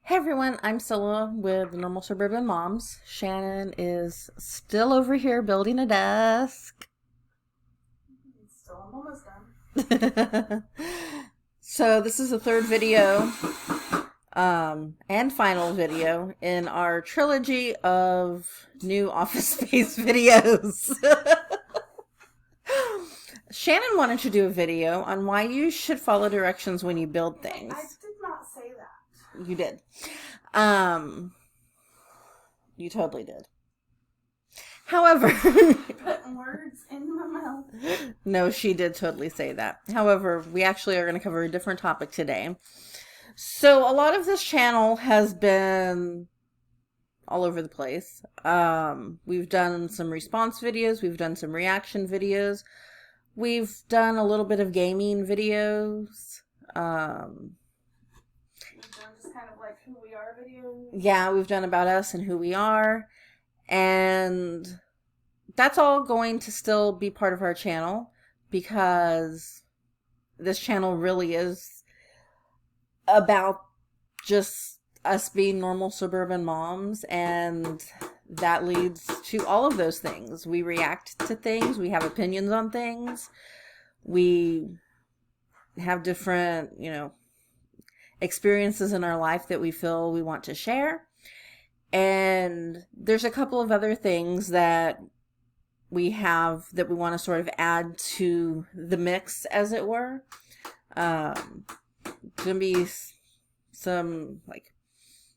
Hey everyone, I'm Scylla with Normal Suburban Moms. Shannon is still over here building a desk. Still, I'm almost done. So this is the third video, and final video in our trilogy of new office space videos. Shannon wanted to do a video on why you should follow directions when you build things. I did not say that. You did. Um, you totally did. However, Putting words in my mouth. no, she did totally say that. However, we actually are going to cover a different topic today. So, a lot of this channel has been all over the place. We've done some response videos, we've done some reaction videos, we've done a little bit of gaming videos. We've done just kind of like who we are videos. Yeah, we've done about us and who we are. And that's all going to still be part of our channel because this channel really is about just us being normal suburban moms, and that leads to all of those things. We react to things, we have opinions on things, we have different, experiences in our life that we feel we want to share. And there's a couple of other things that we have that we want to sort of add to the mix, as it were. Gonna be some like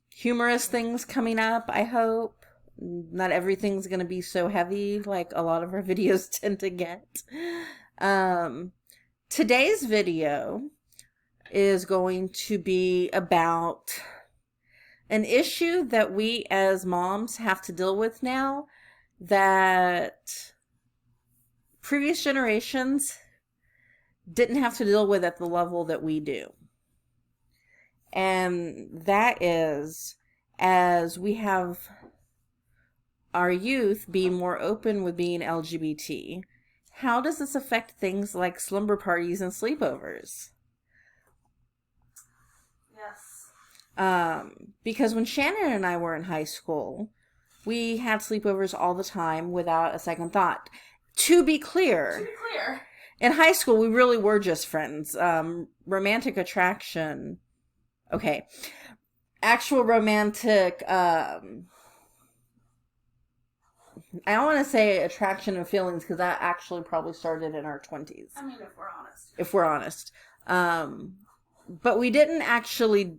humorous things coming up, I hope. Not everything's gonna be so heavy like a lot of our videos tend to get. Today's video is going to be about an issue that we as moms have to deal with now that previous generations didn't have to deal with at the level that we do. And that is, as we have our youth be more open with being LGBT, how does this affect things like slumber parties and sleepovers? Yes. Because when Shannon and I were in high school, we had sleepovers all the time without a second thought. To be clear, in high school, we really were just friends. Romantic attraction. Okay. Actual romantic, I don't want to say attraction and feelings because that actually probably started in our 20s. I mean, if we're honest. If we're honest. But we didn't actually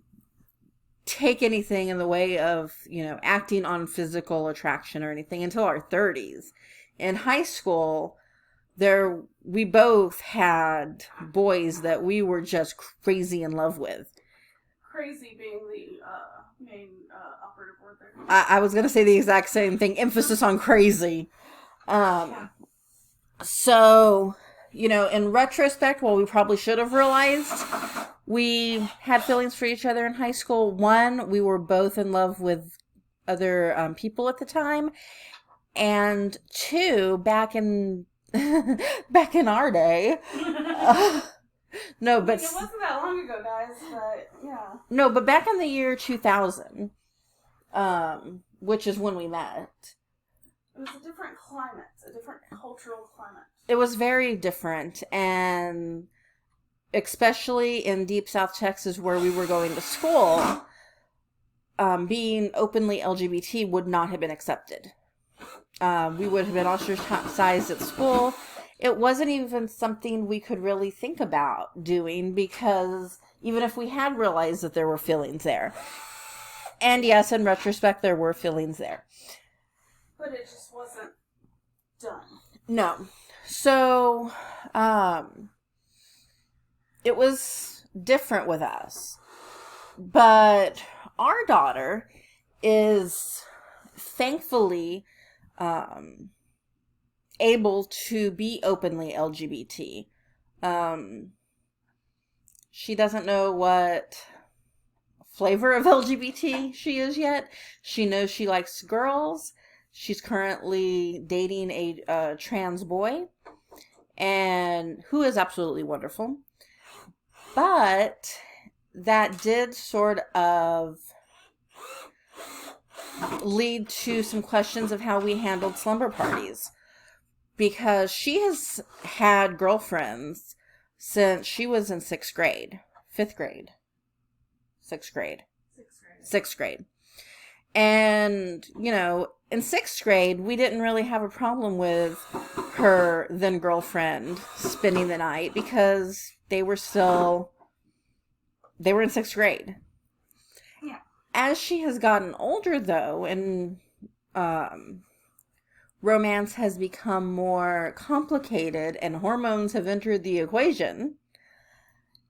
take anything in the way of, acting on physical attraction or anything until our 30s. In high school, we both had boys that we were just crazy in love with. Crazy being the main operative word there. I was going to say the exact same thing. Emphasis on crazy. Yeah. So, in retrospect, well, we probably should have realized we had feelings for each other in high school. One, we were both in love with other people at the time. And two, back in our day. No, but it wasn't that long ago, guys, but yeah. No, but back in the year 2000, which is when we met. It was a different climate, a different cultural climate. It was very different, and especially in deep South Texas where we were going to school, being openly LGBT would not have been accepted. We would have been ostracized at school. It wasn't even something we could really think about doing because even if we had realized that there were feelings there. And yes, in retrospect, there were feelings there. But it just wasn't done. No. So, it was different with us. But our daughter is thankfully able to be openly LGBT. She doesn't know what flavor of LGBT she is yet. She knows she likes girls. She's currently dating a trans boy, and who is absolutely wonderful. But that did sort of lead to some questions of how we handled slumber parties. Because she has had girlfriends since she was in 6th grade. 5th grade. 6th grade. 6th grade. And, you know, in 6th grade, we didn't really have a problem with her then girlfriend spending the night because they were in 6th grade. Yeah. As she has gotten older, though, and romance has become more complicated and hormones have entered the equation,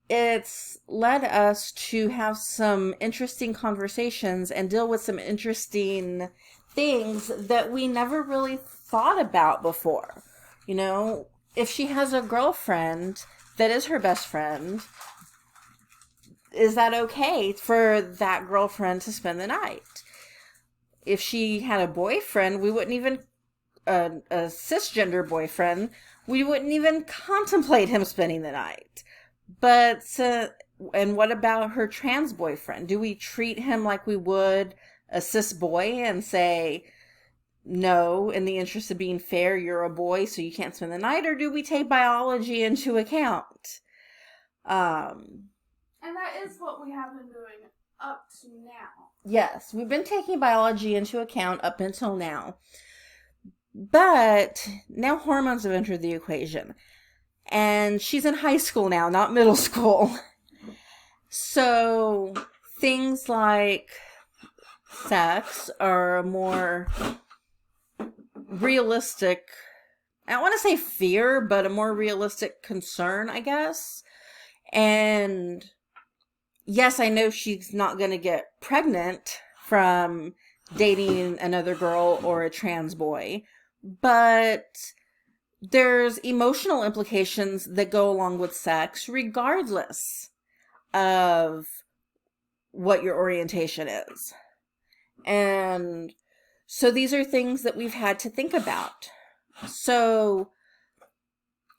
it's led us to have some interesting conversations and deal with some interesting things that we never really thought about before. You know, if she has a girlfriend that is her best friend, is that okay for that girlfriend to spend the night? If she had a boyfriend, we wouldn't even, a cisgender boyfriend, we wouldn't even contemplate him spending the night. But, and what about her trans boyfriend? Do we treat him like we would a cis boy and say, no, in the interest of being fair, you're a boy, so you can't spend the night? Or do we take biology into account? And that is what we have been doing up to now. Yes, we've been taking biology into account up until now. But now hormones have entered the equation. And she's in high school now, not middle school. So things like sex are a more realistic, I don't want to say fear, but a more realistic concern, I guess. And yes, I know she's not going to get pregnant from dating another girl or a trans boy, but there's emotional implications that go along with sex regardless of what your orientation is. And so these are things that we've had to think about. So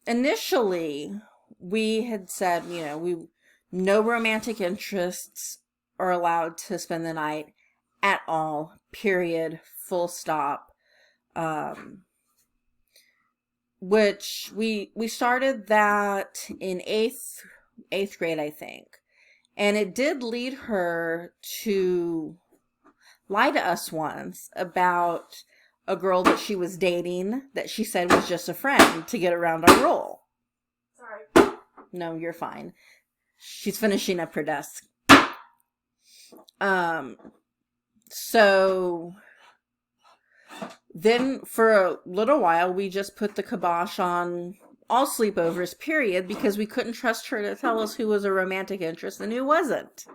initially we had said, you know, no romantic interests are allowed to spend the night at all, period, full stop. Which we started that in eighth grade, I think. And it did lead her to lie to us once about a girl that she was dating that she said was just a friend to get around our rule. Sorry. No, you're fine. She's finishing up her desk. So then for a little while, we just put the kibosh on all sleepovers, period, because we couldn't trust her to tell us who was a romantic interest and who wasn't.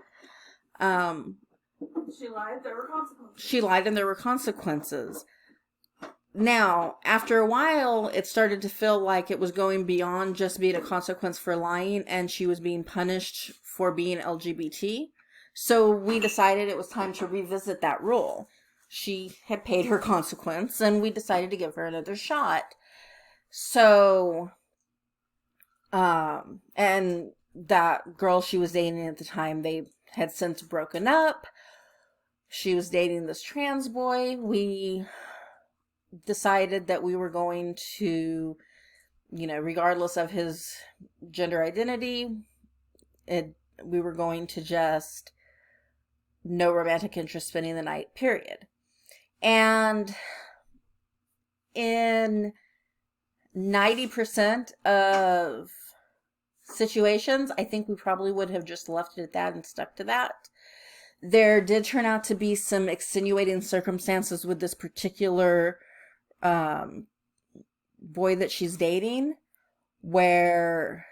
She lied, there were consequences. She lied and there were consequences. Now, after a while, it started to feel like it was going beyond just being a consequence for lying and she was being punished for being LGBT. So we decided it was time to revisit that rule. She had paid her consequence and we decided to give her another shot. So, and that girl she was dating at the time, they had since broken up. She was dating this trans boy. We decided that we were going to, you know, regardless of his gender identity, we were going to just no romantic interest spending the night, period. And in 90% of situations, I think we probably would have just left it at that and stuck to that. There did turn out to be some extenuating circumstances with this particular boy that she's dating, where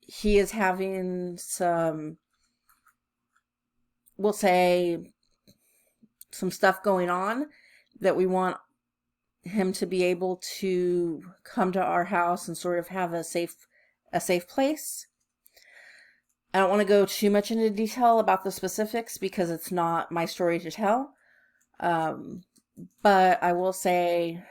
he is having some, we'll say, some stuff going on that we want him to be able to come to our house and sort of have a safe place. I don't want to go too much into detail about the specifics because it's not my story to tell. But I will say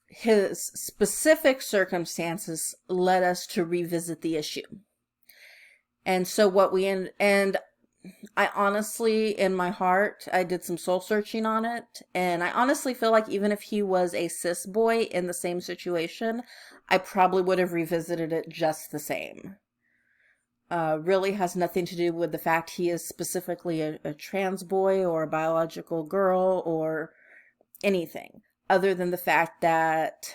his specific circumstances led us to revisit the issue. And so what we and I honestly, in my heart, I did some soul searching on it, and I honestly feel like even if he was a cis boy in the same situation, I probably would have revisited it just the same. Really has nothing to do with the fact he is specifically a trans boy or a biological girl or anything, other than the fact that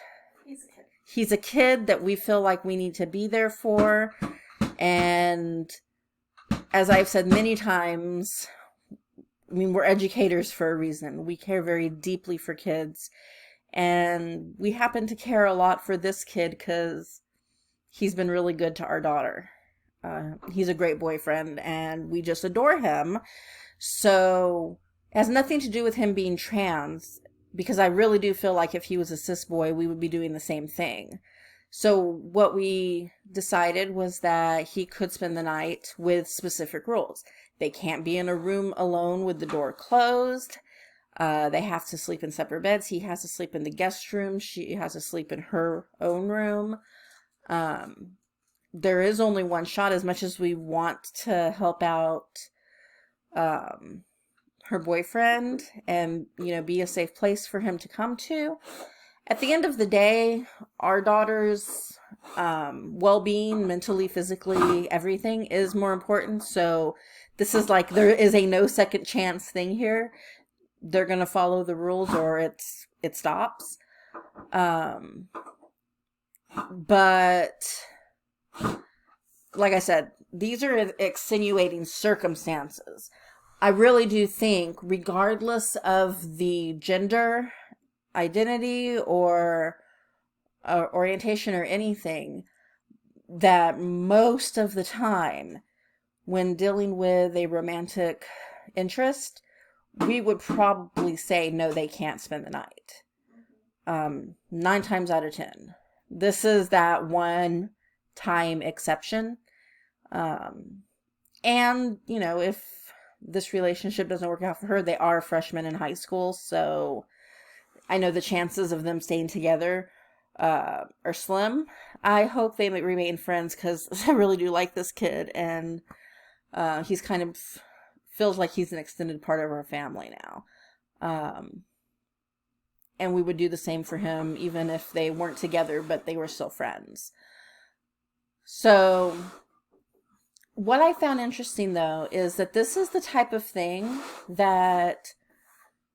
he's a kid that we feel like we need to be there for. And as I've said many times, I mean, we're educators for a reason. We care very deeply for kids. And we happen to care a lot for this kid because he's been really good to our daughter. He's a great boyfriend and we just adore him. So it has nothing to do with him being trans, because I really do feel like if he was a cis boy, we would be doing the same thing. So what we decided was that he could spend the night with specific rules. They can't be in a room alone with the door closed. They have to sleep in separate beds. He has to sleep in the guest room. She has to sleep in her own room. There is only one shot. As much as we want to help out her boyfriend and, you know, be a safe place for him to come to, at the end of the day, our daughter's well-being, mentally, physically, everything is more important. So this is like, there is a no second chance thing here. They're going to follow the rules or it stops. But like I said, these are extenuating circumstances. I really do think, regardless of the gender identity or orientation or anything, that most of the time when dealing with a romantic interest, we would probably say, no, they can't spend the night. 9 times out of 10. This is that one time exception. And, you know, if this relationship doesn't work out for her, they are freshmen in high school, so I know the chances of them staying together are slim. I hope they remain friends because I really do like this kid, and he's kind of feels like he's an extended part of our family now. And we would do the same for him even if they weren't together, but they were still friends. So what I found interesting, though, is that this is the type of thing that,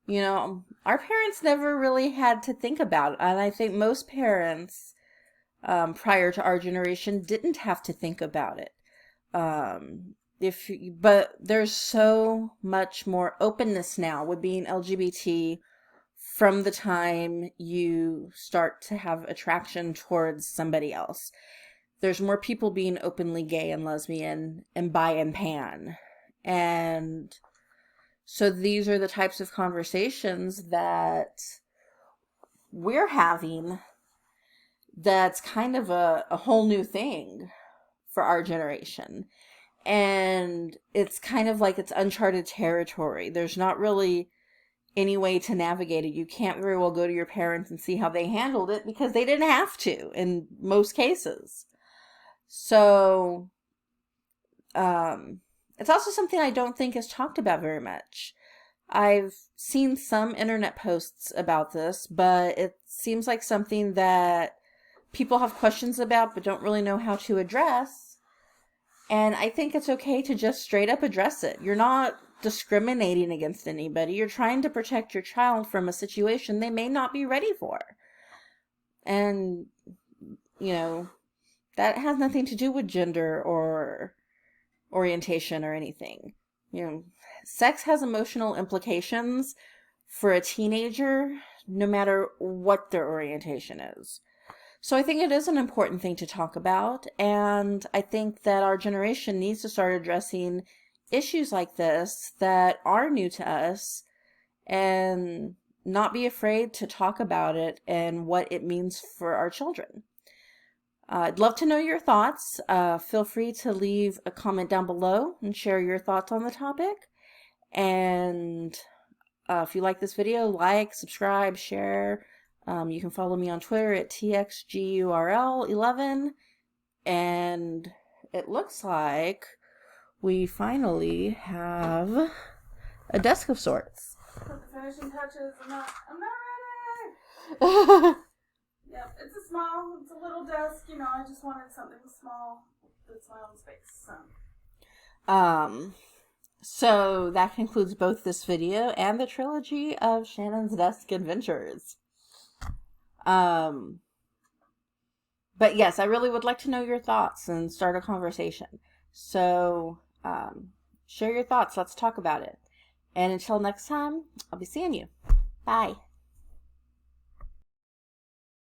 you know, our parents never really had to think about. And I think most parents prior to our generation didn't have to think about it. But there's so much more openness now with being LGBT from the time you start to have attraction towards somebody else. There's more people being openly gay and lesbian and bi and pan. And so these are the types of conversations that we're having that's kind of a whole new thing for our generation. And it's kind of like it's uncharted territory. There's not really any way to navigate it. You can't very well go to your parents and see how they handled it because they didn't have to in most cases. So, it's also something I don't think is talked about very much. I've seen some internet posts about this, but it seems like something that people have questions about but don't really know how to address. And I think it's okay to just straight up address it. You're not discriminating against anybody. You're trying to protect your child from a situation they may not be ready for. And, you know, that has nothing to do with gender or orientation or anything. You know, sex has emotional implications for a teenager, no matter what their orientation is. So I think it is an important thing to talk about, and I think that our generation needs to start addressing issues like this that are new to us and not be afraid to talk about it and what it means for our children. I'd love to know your thoughts. Feel free to leave a comment down below and share your thoughts on the topic. And if you like this video, like, subscribe, share. You can follow me on Twitter at TXGURL11. And it looks like we finally have a desk of sorts. Put the finishing touches. I'm not ready. Yep, it's a little desk. I just wanted something small. That's my own space. So that concludes both this video and the trilogy of Shannon's Desk Adventures. But yes, I really would like to know your thoughts and start a conversation. So, share your thoughts. Let's talk about it. And until next time, I'll be seeing you. Bye.